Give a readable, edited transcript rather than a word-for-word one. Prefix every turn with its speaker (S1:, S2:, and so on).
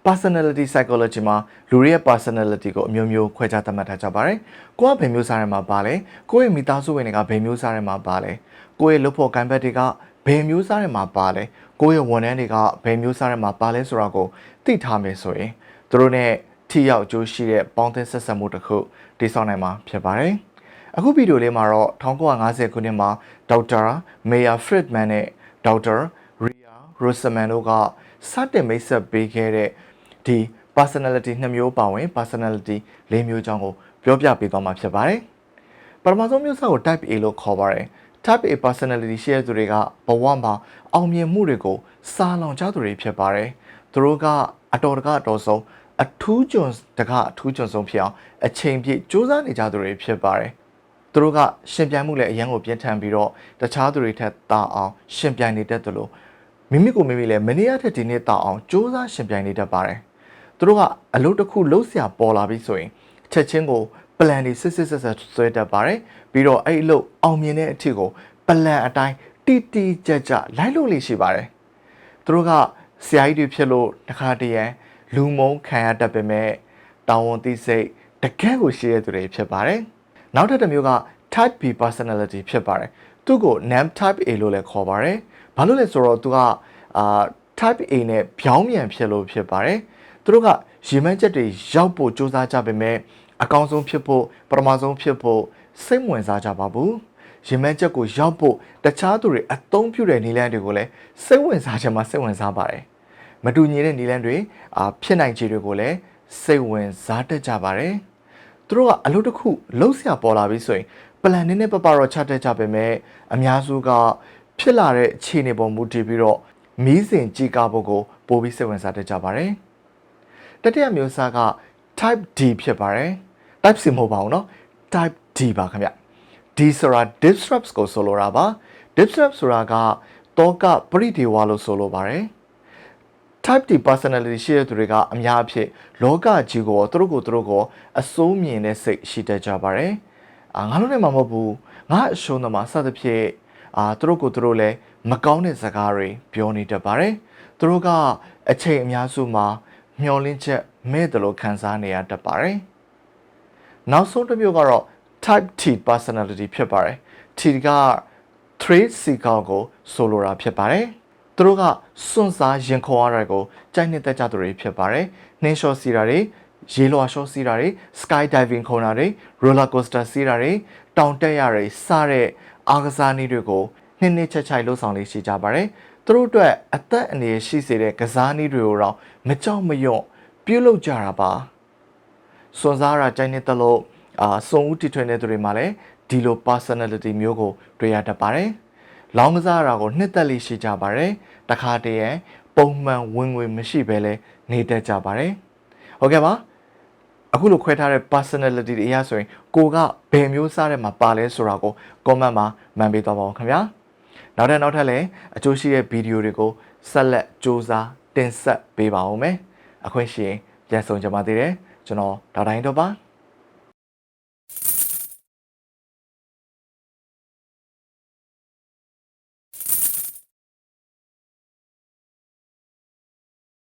S1: personality psychology မှာလူတွေရဲ့ personality ကိုအမျိုးမျိုးခွဲခြားသတ်မှတ်ထားကြပါတယ်။ကိုကဘယ်မျိုးစားထဲမှာပါလဲ။ကိုယ့်ရဲ့မိသားစုဝင်တွေကဘယ်မျိုးစားထဲမှာပါလဲ။ကိုယ့်ရဲ့လုပ်ဖို့ကံဘက်တွေကဘယ်မျိုးစားထဲမှာပါလဲ။ကိုယ့်ရဲ့ဝန်ထမ်းတွေကဘယ်မျိုးစားထဲမှာပါလဲဆိုတာကိုသိထားမယ်ဆိုရင်သူတို့နဲ့ထိရောက်အကျိုးရှိတဲ့ပေါင်းသင်းဆက်ဆံမှုတစ်ခုတည်ဆောက်နိုင်မှာဖြစ်ပါတယ်။အခုဗီဒီယိုလေးမှာတော့1950ခုနှစ်မှာဒေါက်တာမေယာဖရစ်မန်နဲ့ဒေါက်တာရီယာရိုစမန်တို့ကစတင်မိတ်ဆက်ပေးခဲ့တဲ့ဒီ personality 2မျိုးပါဝင် personality 4မျိုးအကြောင်းကိုပြောပြပေးသွားမှာဖြစ်ပါတယ်။ပထမဆုံးမျိုးစားကို type A လို့ခေါ်ပါတယ်။ type A personality ရှိတဲ့သူတွေကဘဝမှာအောင်မြင်မှုတွေကိုစာလောင်ကြသူတွေဖြစ်ပါတယ်။သူတို့ကအတော်တကအတော်ဆုံးအထူးကျွန်းဆုံးဖြစ်အောင်အချိန်ပြည့်စူးစမ်းနေကြသူတွေဖြစ်ပါတယ်။သူတို့ကရှင်ပြိုင်မှုလည်းအရန်ကိုပြင်းထန်ပြီးတော့တခြားသူတွေထက်သာအောင်ရှင်ပြိုင်နေတတ်တယ်လို့မိမိကိုမိမိလည်းမနေ့ကထက်ဒီနေ့သာအောင်စူးစမ်းရှင်ပြိုင်နေတတ်ပါတယ်။သူတို့ကအလုပ်တစ်ခုလုပ်เสียပေါ်လာပြီဆိုရင်ချက်ချင်းကို plan တွေစစ်ဆွဲတတ်ပါတယ်။ပြီးတော့အဲ့အလုပ်အောင်မြင်တဲ့အထက်ကို plan အတိုင်းတိကျလိုက်လို့ရှိပါတယ်။သူတို့ကဆရာကြီးတွေဖြစ်လို့တစ်ခါတည်းရန်လူမုန်းခံရတတ်ပေမဲ့တာဝန်သိစိတ်တကယ်ကိုရှိရတဲ့သူတွေဖြစ်ပါတယ်။နောက်ထပ်တစ်မျိုးက type B personality ဖြစ်ပါတယ်။သူ့ကို NAM type A လို့လည်းခေါ်ပါတယ်။ဘာလို့လဲဆိုတော့သူကtype A နဲ့ဖြောင်းမြန်ဖြစ်လို့ဖြစ်ပါတယ်။သူတို့ကရေမှန်းချက်တွေရောက်ဖို့စူးစမ်းကြပေမဲ့အကောင်းဆုံးဖြစ်ဖို့ပထမဆုံးဖြစ်ဖို့စိတ်ဝင်စားကြပါဘူး။ရေမှန်းချက်ကိုရောက်ဖို့တခြားသူတွေအသုံးပြုတဲ့နည်းလမ်းတွေကိုလည်းစိတ်ဝင်စားချင်မှစိတ်ဝင်စားပါတယ်။မတူညီတဲ့နည်းလမ်းတွေဖြစ်နိုင်ခြေတွေကိုလည်းစိတ်ဝင်စားတတ်ကြပါတယ်။သူတို့ကအလုပ်တစ်ခုလုပ်เสียပေါ်လာပြီဆိုရင် plan နဲ့ပပတော့ချတတ်ကြပေမဲ့အများစုကဖြစ်လာတဲ့အခြေအနေပေါ်မူတည်ပြီးတော့မီးစင်ကြီးကားဖို့ကိုပိုပြီးစိတ်ဝင်စားတတ်ကြပါတယ်။တတိယမျိုးစားက type D ဖြစ်ပါတယ်။ type C မဟုတ်ပါဘူးเนาะ type D ပါခင်ဗျ။ D ဆိုတာ disrupts ကိုဆိုလိုတာပါ။ disrupt ဆိုတာကတောကပရိဒေဝလို့ဆိုလိုပါတယ်။ type D personality ရှိတဲ့သူတွေကအများအဖြစ်လောကကြီးကိုသူတို့ကိုအစိုးမြင်တဲ့စိတ်ရှိတတ်ကြပါတယ်။ငါတို့နဲ့မှမဟုတ်ဘူး။ငါအရှုံးသမားစသဖြင့်သူတို့လည်းမကောင်းတဲ့စကားတွေပြောနေတတ်ပါတယ်။သူတို့ကအချိန်အများစုမှာမျောလင်းချက်မဲ့တယ်လို့ခံစားနေရတတ်ပါတယ်။နောက်ဆုံးတစ်မျိုးကတော့ type T personality ဖြစ်ပါတယ်။ T က trade seeker ကိုဆိုလိုတာဖြစ်ပါတယ်။သူတို့ကစွန့်စားရင်ခုန်ရတာကိုကြိုက်နှစ်သက်ကြသူတွေဖြစ်ပါတယ်။နှင်းလျှောစီးတာတွေရေလွှာလျှောစီးတာတွေ sky diving ခုန်တာတွေ roller coaster စီးတာတွေတောင်တက်ရတွေစတဲ့အားကစားနည်းတွေကိုနှစ်ချိုက်လှုပ်ဆောင်လေးရှိကြပါတယ်။သူတို့အတွက်အသက်အန္တရာယ်ရှိစေတဲ့ကစားနည်းတွေကိုတော့မကြောက်မရွံ့ပြုလုပ်ကြတာပါ။စွန့်စားရကြိုက်နှစ်သက်လို့စုံဦးတီထွင်တဲ့သူတွေမှာလည်းဒီလို personality မျိုးကိုတွေ့ရတတ်ပါတယ်။လောင်းကစားရတာကိုနှစ်သက်လေးရှိကြပါတယ်။တခါတည်းရန်ပုံမှန်ဝင်ငွေမရှိဘဲလဲနေတတ်ကြပါတယ်။ဟုတ်ကဲ့ပါ။အခုလိုခွဲထားတဲ့ personality တွေအရဆိုရင်ကိုကဘယ်မျိုးစားထဲမှာပါလဲဆိုတာကို comment မှာမှန်ပေးသွားပါဦးခင်ဗျာ။နောက်ထပ်လည်းအကျိုးရှိတဲ့ဗီဒီယိုတွေကိုဆက်လက်စူးစမ်းတင်ဆက်ပေးပါဦးမယ်။အခွင့်ရှိရင်ပြန်ဆောင်ကြပါသေးတယ်။ကျွန်တော်ဒေါက်တာဟိန်းတော့ပါ။